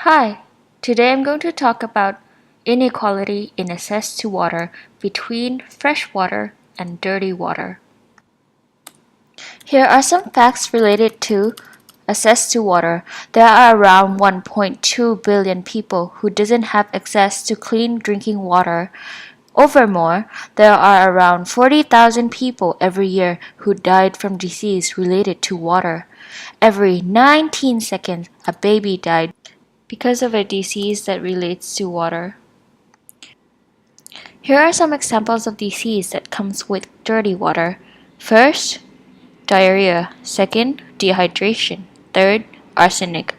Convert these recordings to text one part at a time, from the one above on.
Hi, today I'm going to talk about inequality in access to water between fresh water and dirty water. Here are some facts related to access to water. There are around 1.2 billion people who doesn't have access to clean drinking water. Furthermore, there are around 40,000 people every year who died from disease related to water. Every 19 seconds, a baby died because of a disease that relates to water. Here are some examples of disease that comes with dirty water. First, diarrhea. Second, dehydration. Third, arsenic.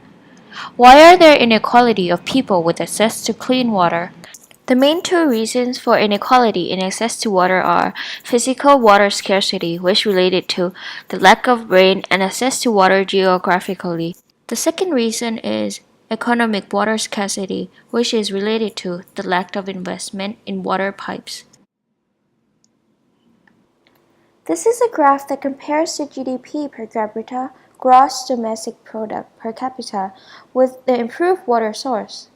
Why are there inequality of people with access to clean water? The main two reasons for inequality in access to water are physical water scarcity, which related to the lack of rain and access to water geographically. The second reason is economic water scarcity, which is related to the lack of investment in water pipes. This is a graph that compares the GDP per capita, gross domestic product per capita, with the improved water source.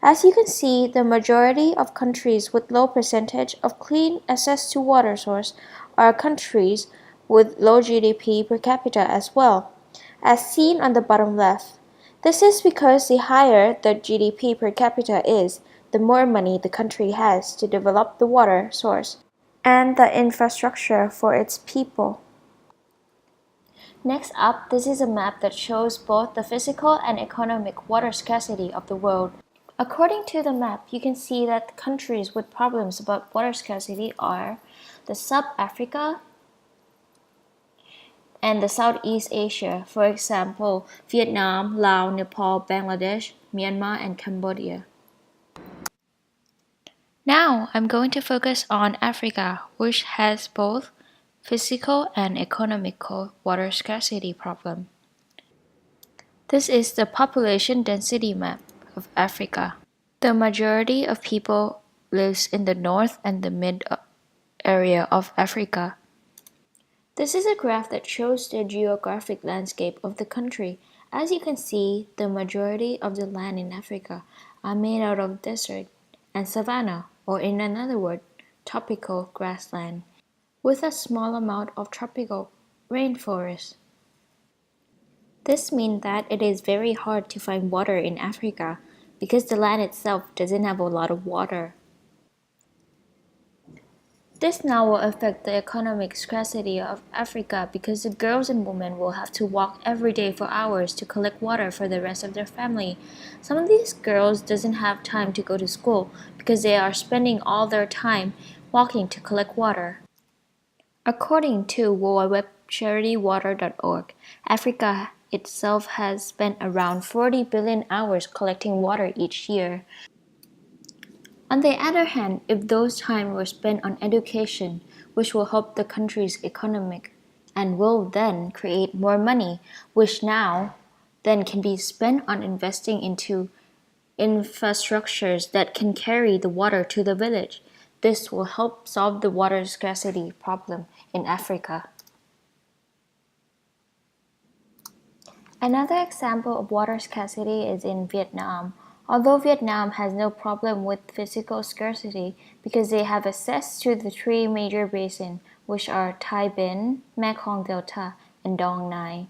As you can see, the majority of countries with low percentage of clean access to water source are countries with low GDP per capita as well, as seen on the bottom left. This is because the higher the GDP per capita is, the more money the country has to develop the water source and the infrastructure for its people. Next up, this is a map that shows both the physical and economic water scarcity of the world. According to the map, you can see that countries with problems about water scarcity are the Sub-Africa and the Southeast Asia, for example, Vietnam, Laos, Nepal, Bangladesh, Myanmar, and Cambodia. Now, I'm going to focus on Africa, which has both physical and economical water scarcity problem. This is the population density map of Africa. The majority of people lives in the north and the mid area of Africa. This is a graph that shows the geographic landscape of the country. As you can see, the majority of the land in Africa are made out of desert and savanna, or in another word, tropical grassland, with a small amount of tropical rainforest. This means that it is very hard to find water in Africa because the land itself doesn't have a lot of water. This now will affect the economic scarcity of Africa because the girls and women will have to walk every day for hours to collect water for the rest of their family. Some of these girls doesn't have time to go to school because they are spending all their time walking to collect water. According to worldwebcharitywater.org, Africa itself has spent around 40 billion hours collecting water each year. On the other hand, if those time were spent on education, which will help the country's economic and will then create more money, which now then can be spent on investing into infrastructures that can carry the water to the village. This will help solve the water scarcity problem in Africa. Another example of water scarcity is in Vietnam. Although Vietnam has no problem with physical scarcity because they have access to the three major basins, which are Thai Binh, Mekong Delta, and Dong Nai.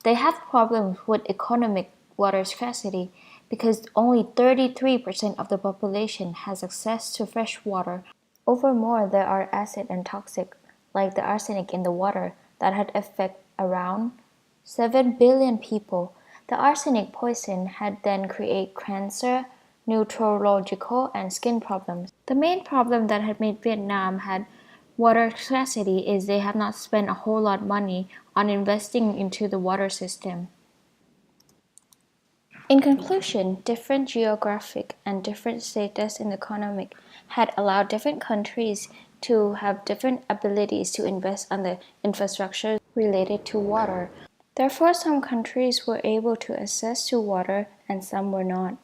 They have problems with economic water scarcity because only 33% of the population has access to fresh water. Furthermore, there are acid and toxic, like the arsenic in the water, that had affect around 7 billion people. The arsenic poison had then created cancer, neurological, and skin problems. The main problem that had made Vietnam had water scarcity is they have not spent a whole lot of money on investing into the water system. In conclusion, different geographic and different status in the economic had allowed different countries to have different abilities to invest on the infrastructure related to water. Therefore, some countries were able to access to water and some were not.